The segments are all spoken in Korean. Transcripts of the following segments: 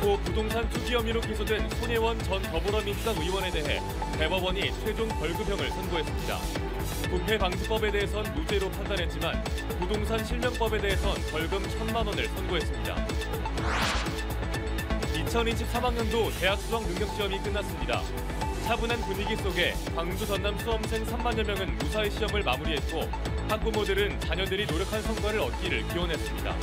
목포 부동산 투기 혐의로 기소된 손혜원 전 더불어민주당 의원에 대해 대법원이 최종 벌금형을 선고했습니다. 부패방지법에 대해선 무죄로 판단했지만 부동산 실명법에 대해선 벌금 1,000만 원을 선고했습니다. 2023학년도 대학 수학 능력시험이 끝났습니다. 차분한 분위기 속에 광주 전남 수험생 3만여 명은 무사히 시험을 마무리했고 학부모들은 자녀들이 노력한 성과를 얻기를 기원했습니다.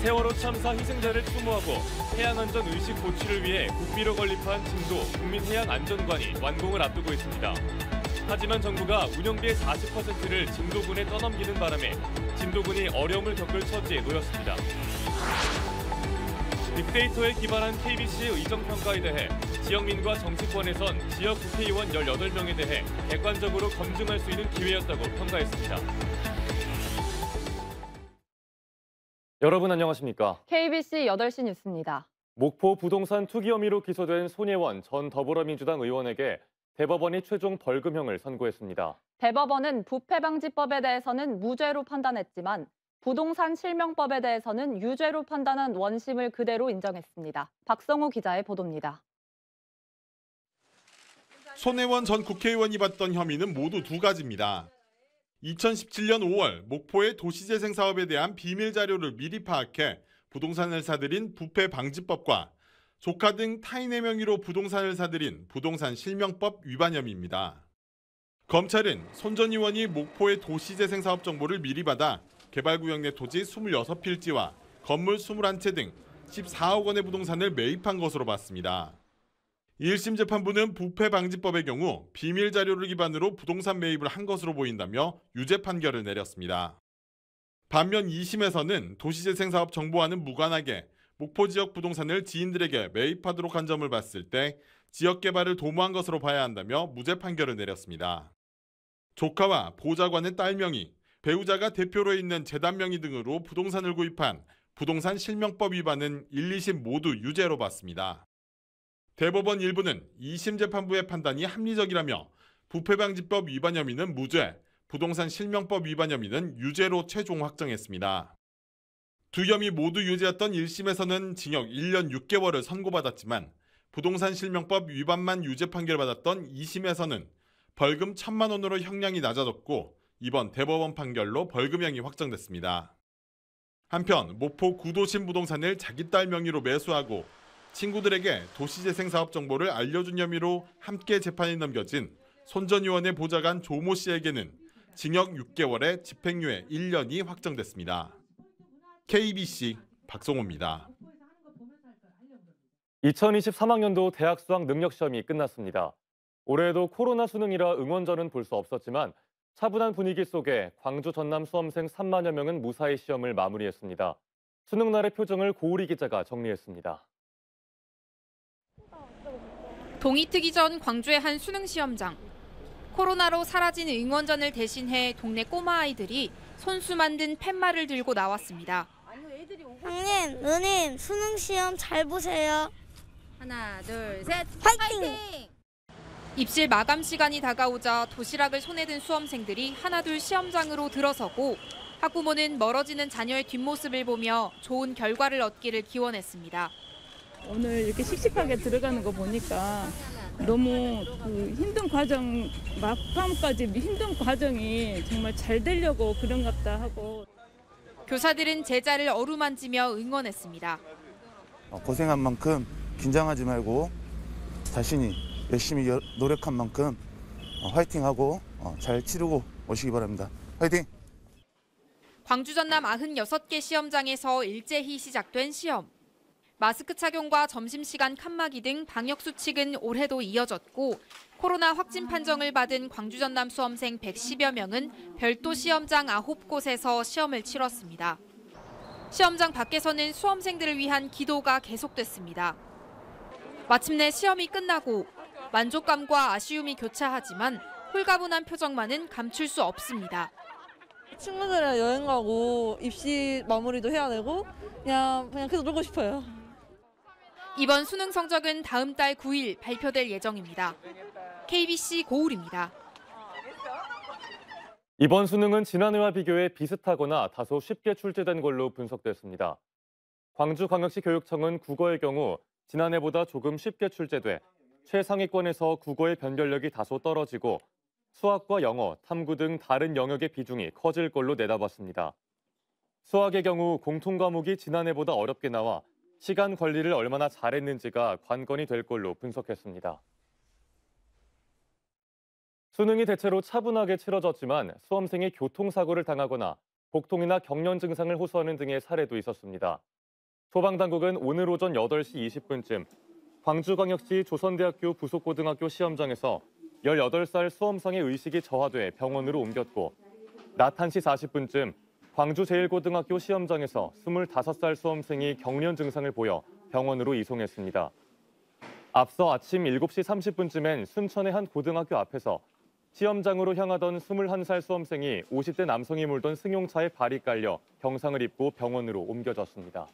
세월호 참사 희생자를 추모하고 해양안전 의식 고취를 위해 국비로 건립한 징도 국민해양안전관이 완공을 앞두고 있습니다. 하지만 정부가 운영비의 40%를 진도군에 떠넘기는 바람에 진도군이 어려움을 겪을 처지에 놓였습니다. 빅데이터에 기반한 KBC의 의정평가에 대해 지역민과 정치권에선 지역 국회의원 18명에 대해 객관적으로 검증할 수 있는 기회였다고 평가했습니다. 여러분 안녕하십니까? KBC 8시 뉴스입니다. 목포 부동산 투기 혐의로 기소된 손혜원 전 더불어민주당 의원에게 대법원이 최종 벌금형을 선고했습니다. 대법원은 부패방지법에 대해서는 무죄로 판단했지만 부동산 실명법에 대해서는 유죄로 판단한 원심을 그대로 인정했습니다. 박성우 기자의 보도입니다. 손혜원 전 국회의원이 받던 혐의는 모두 두 가지입니다. 2017년 5월 목포의 도시재생 사업에 대한 비밀 자료를 미리 파악해 부동산을 사들인 부패방지법과 조카 등 타인의 명의로 부동산을 사들인 부동산 실명법 위반 혐의입니다. 검찰은 손 전 의원이 목포의 도시재생 사업 정보를 미리 받아 개발구역 내 토지 26필지와 건물 21채 등 14억 원의 부동산을 매입한 것으로 봤습니다. 1심 재판부는 부패방지법의 경우 비밀 자료를 기반으로 부동산 매입을 한 것으로 보인다며 유죄 판결을 내렸습니다. 반면 2심에서는 도시재생사업 정보와는 무관하게 목포 지역 부동산을 지인들에게 매입하도록 한 점을 봤을 때 지역 개발을 도모한 것으로 봐야 한다며 무죄 판결을 내렸습니다. 조카와 보좌관의 딸 명의, 배우자가 대표로 있는 재단 명의 등으로 부동산을 구입한 부동산 실명법 위반은 1, 2심 모두 유죄로 봤습니다. 대법원 일부는 2심 재판부의 판단이 합리적이라며 부패방지법 위반 혐의는 무죄, 부동산 실명법 위반 혐의는 유죄로 최종 확정했습니다. 두 혐의 모두 유죄였던 1심에서는 징역 1년 6개월을 선고받았지만 부동산 실명법 위반만 유죄 판결받았던 2심에서는 벌금 1,000만 원으로 형량이 낮아졌고 이번 대법원 판결로 벌금형이 확정됐습니다. 한편 목포 구도심 부동산을 자기 딸 명의로 매수하고 친구들에게 도시재생 사업 정보를 알려준 혐의로 함께 재판에 넘겨진 손 전 의원의 보좌관 조모 씨에게는 징역 6개월에 집행유예 1년이 확정됐습니다. KBC 박성호입니다. 2023학년도 대학 수학 능력시험이 끝났습니다. 올해에도 코로나 수능이라 응원전은 볼 수 없었지만 차분한 분위기 속에 광주 전남 수험생 3만여 명은 무사히 시험을 마무리했습니다. 수능날의 표정을 고우리 기자가 정리했습니다. 동이 트기 전 광주의 한 수능 시험장. 코로나로 사라진 응원전을 대신해 동네 꼬마 아이들이 손수 만든 팻말을 들고 나왔습니다. 형님, 누님, 수능 시험 잘 보세요. 하나, 둘, 셋, 파이팅! 입실 마감 시간이 다가오자 도시락을 손에 든 수험생들이 하나둘 시험장으로 들어서고 학부모는 멀어지는 자녀의 뒷모습을 보며 좋은 결과를 얻기를 기원했습니다. 오늘 이렇게 씩씩하게 들어가는 거 보니까 너무 힘든 과정, 막판까지 힘든 과정이 정말 잘 되려고 그런 것 같다 하고. 교사들은 제자를 어루만지며 응원했습니다. 고생한 만큼 긴장하지 말고 자신이 열심히 노력한 만큼 화이팅하고 잘 치르고 오시기 바랍니다. 화이팅! 광주 전남 96개 시험장에서 일제히 시작된 시험. 마스크 착용과 점심시간 칸막이 등 방역 수칙은 올해도 이어졌고 코로나 확진 판정을 받은 광주 전남 수험생 110여 명은 별도 시험장 9곳에서 시험을 치렀습니다. 시험장 밖에서는 수험생들을 위한 기도가 계속됐습니다. 마침내 시험이 끝나고 만족감과 아쉬움이 교차하지만 홀가분한 표정만은 감출 수 없습니다. 친구들이랑 여행 가고 입시 마무리도 해야 되고 그냥 계속 놀고 싶어요. 이번 수능 성적은 다음 달 9일 발표될 예정입니다. KBC 고울입니다. 이번 수능은 지난해와 비교해 비슷하거나 다소 쉽게 출제된 걸로 분석됐습니다. 광주광역시 교육청은 국어의 경우 지난해보다 조금 쉽게 출제돼 최상위권에서 국어의 변별력이 다소 떨어지고 수학과 영어, 탐구 등 다른 영역의 비중이 커질 걸로 내다봤습니다. 수학의 경우 공통과목이 지난해보다 어렵게 나와 시간 관리를 얼마나 잘했는지가 관건이 될 걸로 분석했습니다. 수능이 대체로 차분하게 치러졌지만 수험생이 교통사고를 당하거나 복통이나 경련 증상을 호소하는 등의 사례도 있었습니다. 소방당국은 오늘 오전 8시 20분쯤 광주광역시 조선대학교 부속고등학교 시험장에서 18살 수험생의 의식이 저하돼 병원으로 옮겼고 낮 1시 40분쯤 광주제일고등학교 시험장에서 25살 수험생이 경련 증상을 보여 병원으로 이송했습니다. 앞서 아침 7시 30분쯤엔 순천의 한 고등학교 앞에서 시험장으로 향하던 21살 수험생이 50대 남성이 몰던 승용차에 발이 깔려 경상을 입고 병원으로 옮겨졌습니다.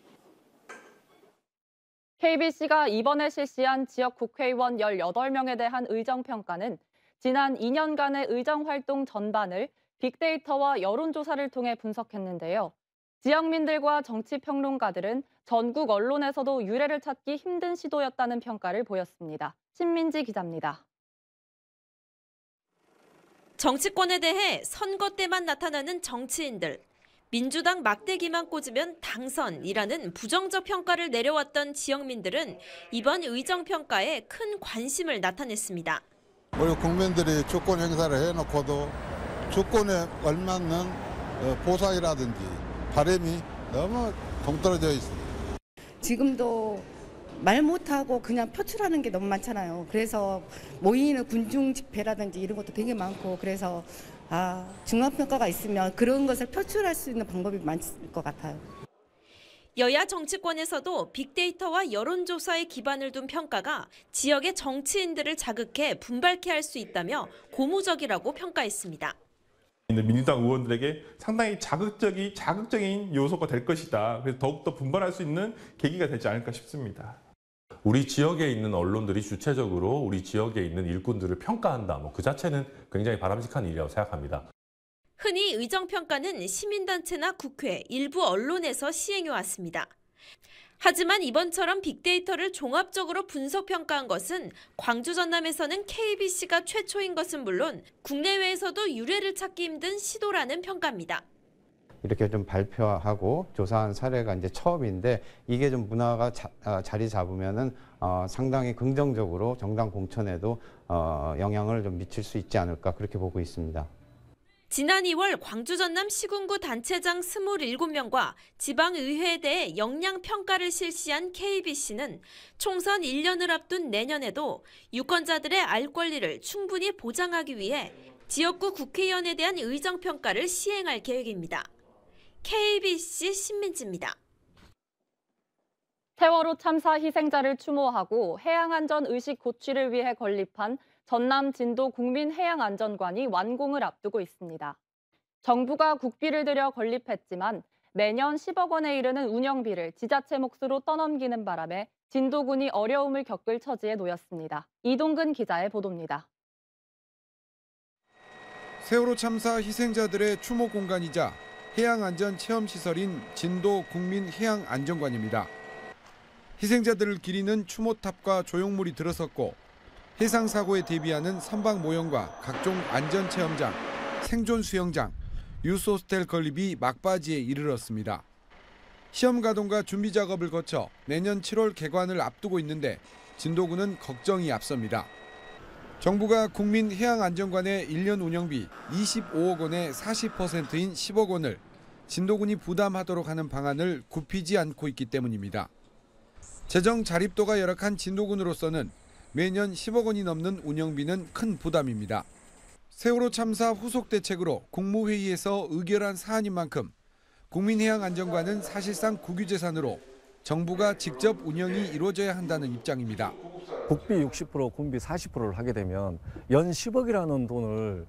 KBC가 이번에 실시한 지역 국회의원 18명에 대한 의정평가는 지난 2년간의 의정활동 전반을 빅데이터와 여론조사를 통해 분석했는데요. 지역민들과 정치평론가들은 전국 언론에서도 유례를 찾기 힘든 시도였다는 평가를 보였습니다. 신민지 기자입니다. 정치권에 대해 선거 때만 나타나는 정치인들. 민주당 막대기만 꽂으면 당선이라는 부정적 평가를 내려왔던 지역민들은 이번 의정평가에 큰 관심을 나타냈습니다. 우리 국민들이 주권 행사를 해놓고도 주권에 걸맞는 보상이라든지 바람이 너무 동떨어져 있습니다. 지금도 말 못하고 그냥 표출하는 게 너무 많잖아요. 그래서 모이는 군중 집회라든지 이런 것도 되게 많고 그래서 중간평가가 있으면 그런 것을 표출할 수 있는 방법이 많을 것 같아요. 여야 정치권에서도 빅데이터와 여론조사에 기반을 둔 평가가 지역의 정치인들을 자극해 분발케 할 수 있다며 고무적이라고 평가했습니다. 민주당 의원들에게 상당히 자극적인 요소가 될 것이다. 그래서 더욱더 분발할 수 있는 계기가 되지 않을까 싶습니다. 우리 지역에 있는 언론들이 주체적으로 우리 지역에 있는 일꾼들을 평가한다. 그 자체는 굉장히 바람직한 일이라고 생각합니다. 흔히 의정평가는 시민단체나 국회, 일부 언론에서 시행해왔습니다. 하지만 이번처럼 빅데이터를 종합적으로 분석평가한 것은 광주 전남에서는 KBC가 최초인 것은 물론 국내외에서도 유례를 찾기 힘든 시도라는 평가입니다. 이렇게 좀 발표하고 조사한 사례가 이제 처음인데 이게 좀 문화가 자리 잡으면은 상당히 긍정적으로 정당 공천에도 영향을 좀 미칠 수 있지 않을까 그렇게 보고 있습니다. 지난 2월 광주 전남 시군구 단체장 27명과 지방의회에 대해 역량평가를 실시한 KBC는 총선 1년을 앞둔 내년에도 유권자들의 알 권리를 충분히 보장하기 위해 지역구 국회의원에 대한 의정평가를 시행할 계획입니다. KBC 신민지입니다. 세월호 참사 희생자를 추모하고 해양안전 의식 고취를 위해 건립한 전남 진도 국민해양안전관이 완공을 앞두고 있습니다. 정부가 국비를 들여 건립했지만 매년 10억 원에 이르는 운영비를 지자체 몫으로 떠넘기는 바람에 진도군이 어려움을 겪을 처지에 놓였습니다. 이동근 기자의 보도입니다. 세월호 참사 희생자들의 추모 공간이자 해양안전 체험시설인 진도 국민해양안전관입니다. 희생자들을 기리는 추모탑과 조형물이 들어섰고 해상사고에 대비하는 선박 모형과 각종 안전체험장, 생존 수영장, 유스호스텔 건립이 막바지에 이르렀습니다. 시험 가동과 준비 작업을 거쳐 내년 7월 개관을 앞두고 있는데 진도군은 걱정이 앞섭니다. 정부가 국민해양안전관의 1년 운영비 25억 원의 40%인 10억 원을 진도군이 부담하도록 하는 방안을 굽히지 않고 있기 때문입니다. 재정 자립도가 열악한 진도군으로서는 매년 10억 원이 넘는 운영비는 큰 부담입니다. 세월호 참사 후속 대책으로 국무회의에서 의결한 사안인 만큼 국민해양안전관은 사실상 국유재산으로 정부가 직접 운영이 이루어져야 한다는 입장입니다. 국비 60%, 군비 40%를 하게 되면 연 10억이라는 돈을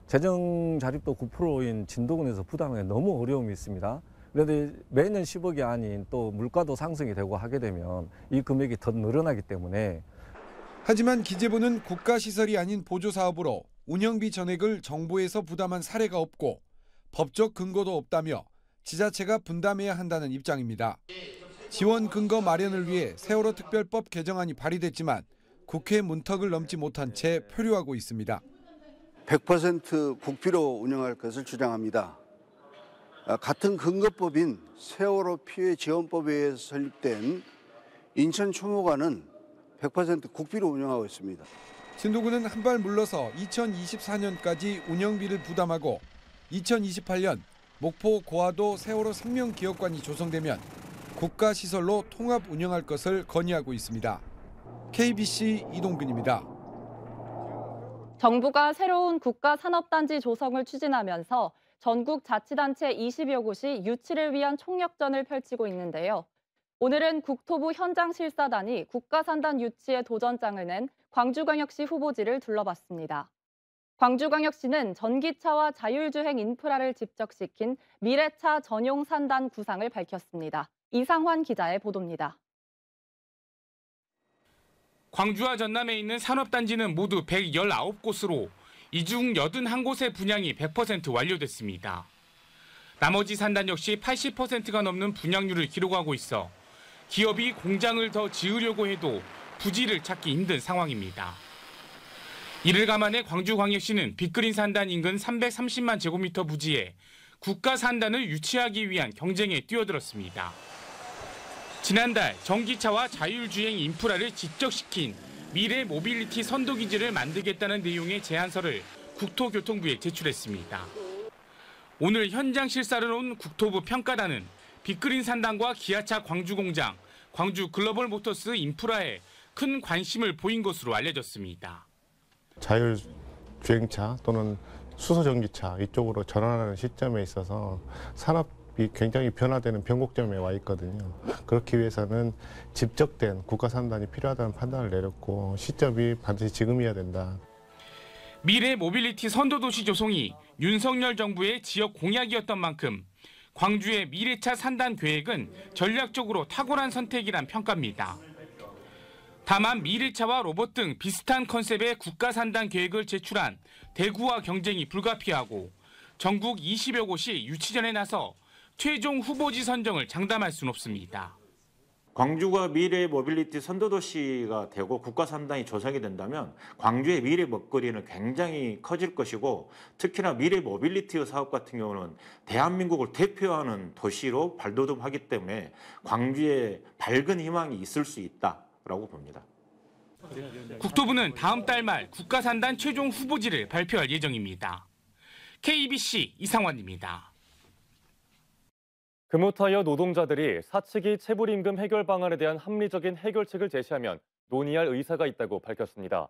재정 자립도 9%인 진도군에서 부담하기 너무 어려움이 있습니다. 그런데 매년 10억이 아닌 또 물가도 상승이 되고 하게 되면 이 금액이 더 늘어나기 때문에 하지만 기재부는 국가시설이 아닌 보조사업으로 운영비 전액을 정부에서 부담한 사례가 없고 법적 근거도 없다며 지자체가 분담해야 한다는 입장입니다. 지원 근거 마련을 위해 세월호 특별법 개정안이 발의됐지만 국회 문턱을 넘지 못한 채 표류하고 있습니다. 100% 국비로 운영할 것을 주장합니다. 같은 근거법인 세월호 피해 지원법에 의해서 설립된 인천 추모관은 100% 국비로 운영하고 있습니다. 진도구는 한 발 물러서 2024년까지 운영비를 부담하고 2028년 목포 고화도 세월호 생명기억관이 조성되면 국가시설로 통합 운영할 것을 건의하고 있습니다. KBC 이동균입니다. 정부가 새로운 국가산업단지 조성을 추진하면서 전국 자치단체 20여 곳이 유치를 위한 총력전을 펼치고 있는데요. 오늘은 국토부 현장실사단이 국가산단 유치에 도전장을 낸 광주광역시 후보지를 둘러봤습니다. 광주광역시는 전기차와 자율주행 인프라를 집적시킨 미래차 전용 산단 구상을 밝혔습니다. 이상환 기자의 보도입니다. 광주와 전남에 있는 산업단지는 모두 119곳으로 이 중 81곳의 분양이 100% 완료됐습니다. 나머지 산단 역시 80%가 넘는 분양률을 기록하고 있어 기업이 공장을 더 지으려고 해도 부지를 찾기 힘든 상황입니다. 이를 감안해 광주광역시는 빅그린 산단 인근 330만 제곱미터 부지에 국가 산단을 유치하기 위한 경쟁에 뛰어들었습니다. 지난달 전기차와 자율주행 인프라를 집적시킨 미래 모빌리티 선도기지를 만들겠다는 내용의 제안서를 국토교통부에 제출했습니다. 오늘 현장 실사를 온 국토부 평가단은 빅그린 산단과 기아차 광주공장, 광주 글로벌 모터스 인프라에 큰 관심을 보인 것으로 알려졌습니다. 자율주행차 또는 수소전기차 이쪽으로 전환하는 시점에 있어서 산업이 굉장히 변화되는 변곡점에 와 있거든요. 그렇기 위해서는 집적된 국가산단이 필요하다는 판단을 내렸고 시점이 반드시 지금이어야 된다. 미래 모빌리티 선도도시 조성이 윤석열 정부의 지역 공약이었던 만큼 광주의 미래차 산단 계획은 전략적으로 탁월한 선택이란 평가입니다. 다만 미래차와 로봇 등 비슷한 컨셉의 국가산단 계획을 제출한 대구와 경쟁이 불가피하고 전국 20여 곳이 유치전에 나서 최종 후보지 선정을 장담할 수는 없습니다. 광주가 미래 모빌리티 선도도시가 되고 국가산단이 조성이 된다면 광주의 미래 먹거리는 굉장히 커질 것이고 특히나 미래 모빌리티 사업 같은 경우는 대한민국을 대표하는 도시로 발돋움하기 때문에 광주에 밝은 희망이 있을 수 있다라고 봅니다. 국토부는 다음 달 말 국가산단 최종 후보지를 발표할 예정입니다. KBC 이상환입니다. 금호타이어 노동자들이 사측이 체불임금 해결 방안에 대한 합리적인 해결책을 제시하면 논의할 의사가 있다고 밝혔습니다.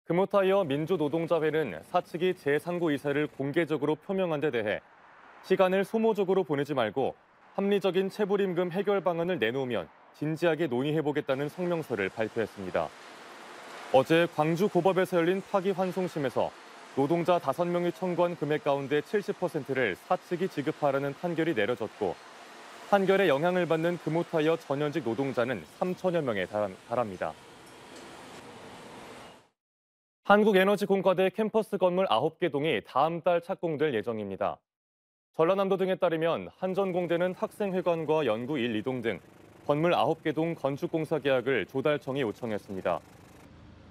금호타이어 민주노동자회는 사측이 재상고 의사를 공개적으로 표명한 데 대해 시간을 소모적으로 보내지 말고 합리적인 체불임금 해결 방안을 내놓으면 진지하게 논의해보겠다는 성명서를 발표했습니다. 어제 광주 고법에서 열린 파기환송심에서 노동자 5명이 청구한 금액 가운데 70%를 사측이 지급하라는 판결이 내려졌고 판결에 영향을 받는 금호타이어 전현직 노동자는 3천여 명에 달합니다. 한국에너지공과대 캠퍼스 건물 9개 동이 다음 달 착공될 예정입니다. 전라남도 등에 따르면 한전공대는 학생회관과 연구 1, 2동 등 건물 9개 동 건축공사 계약을 조달청에 요청했습니다.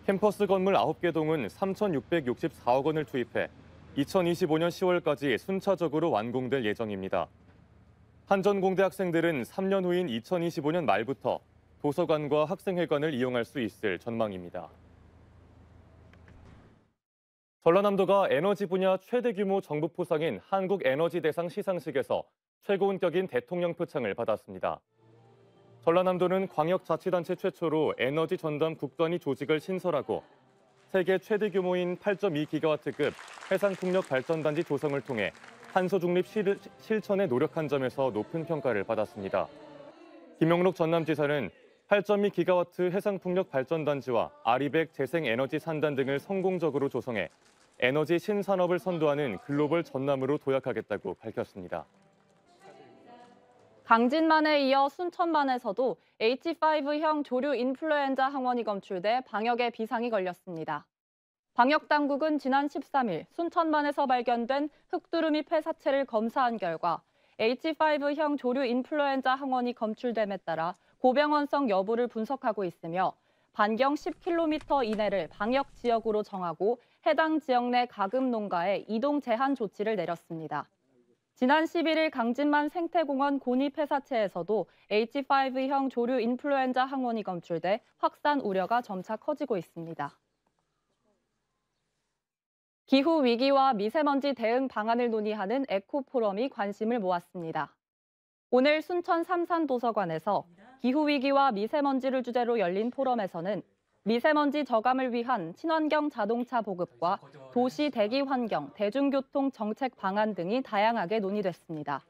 캠퍼스 건물 9개 동은 3,664억 원을 투입해 2025년 10월까지 순차적으로 완공될 예정입니다. 한전공대 학생들은 3년 후인 2025년 말부터 도서관과 학생회관을 이용할 수 있을 전망입니다. 전라남도가 에너지 분야 최대 규모 정부 포상인 한국에너지대상 시상식에서 최고인격인 대통령 표창을 받았습니다. 전라남도는 광역자치단체 최초로 에너지 전담 국단위 조직을 신설하고 세계 최대 규모인 8.2기가와트급 해상풍력 발전단지 조성을 통해 탄소 중립 실천에 노력한 점에서 높은 평가를 받았습니다. 김영록 전남지사는 8.2기가와트 해상풍력 발전단지와 아리백 재생에너지 산단 등을 성공적으로 조성해 에너지 신산업을 선도하는 글로벌 전남으로 도약하겠다고 밝혔습니다. 강진만에 이어 순천만에서도 H5형 조류 인플루엔자 항원이 검출돼 방역에 비상이 걸렸습니다. 방역당국은 지난 13일 순천만에서 발견된 흑두루미 폐사체를 검사한 결과 H5형 조류 인플루엔자 항원이 검출됨에 따라 고병원성 여부를 분석하고 있으며 반경 10km 이내를 방역 지역으로 정하고 해당 지역 내 가금 농가에 이동 제한 조치를 내렸습니다. 지난 11일 강진만 생태공원 고립폐사체에서도 H5형 조류 인플루엔자 항원이 검출돼 확산 우려가 점차 커지고 있습니다. 기후 위기와 미세먼지 대응 방안을 논의하는 에코포럼이 관심을 모았습니다. 오늘 순천 삼산도서관에서 기후 위기와 미세먼지를 주제로 열린 포럼에서는 미세먼지 저감을 위한 친환경 자동차 보급과 도시 대기 환경, 대중교통 정책 방안 등이 다양하게 논의됐습니다.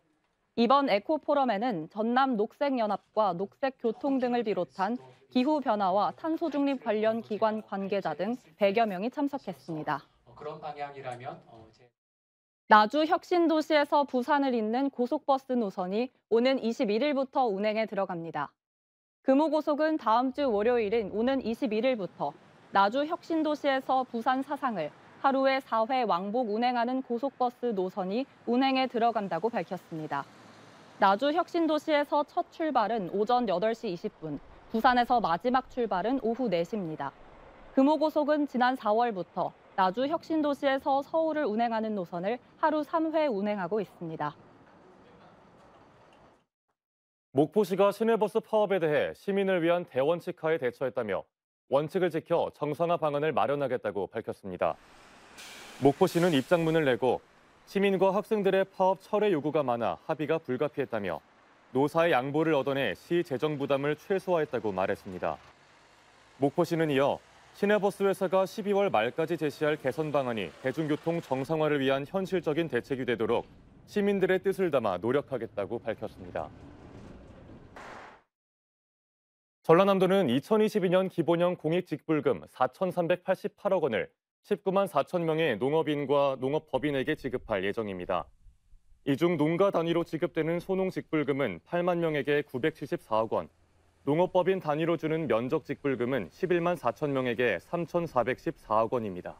이번 에코포럼에는 전남 녹색연합과 녹색교통 등을 비롯한 기후변화와 탄소중립 관련 기관 관계자 등 100여 명이 참석했습니다. 그런 방향이라면 나주 혁신도시에서 부산을 잇는 고속버스 노선이 오는 21일부터 운행에 들어갑니다. 금호고속은 다음 주 월요일인 오는 21일부터 나주 혁신도시에서 부산 사상을 하루에 4회 왕복 운행하는 고속버스 노선이 운행에 들어간다고 밝혔습니다. 나주 혁신도시에서 첫 출발은 오전 8시 20분, 부산에서 마지막 출발은 오후 4시입니다. 금호고속은 지난 4월부터 나주 혁신도시에서 서울을 운행하는 노선을 하루 3회 운행하고 있습니다. 목포시가 시내버스 파업에 대해 시민을 위한 대원칙하에 대처했다며 원칙을 지켜 정상화 방안을 마련하겠다고 밝혔습니다. 목포시는 입장문을 내고 시민과 학생들의 파업 철회 요구가 많아 합의가 불가피했다며 노사의 양보를 얻어내 시 재정 부담을 최소화했다고 말했습니다. 목포시는 이어 시내버스 회사가 12월 말까지 제시할 개선 방안이 대중교통 정상화를 위한 현실적인 대책이 되도록 시민들의 뜻을 담아 노력하겠다고 밝혔습니다. 전라남도는 2022년 기본형 공익직불금 4,388억 원을 19만 4천 명의 농업인과 농업법인에게 지급할 예정입니다. 이 중 농가 단위로 지급되는 소농직불금은 8만 명에게 974억 원, 농업법인 단위로 주는 면적직불금은 11만 4천 명에게 3,414억 원입니다.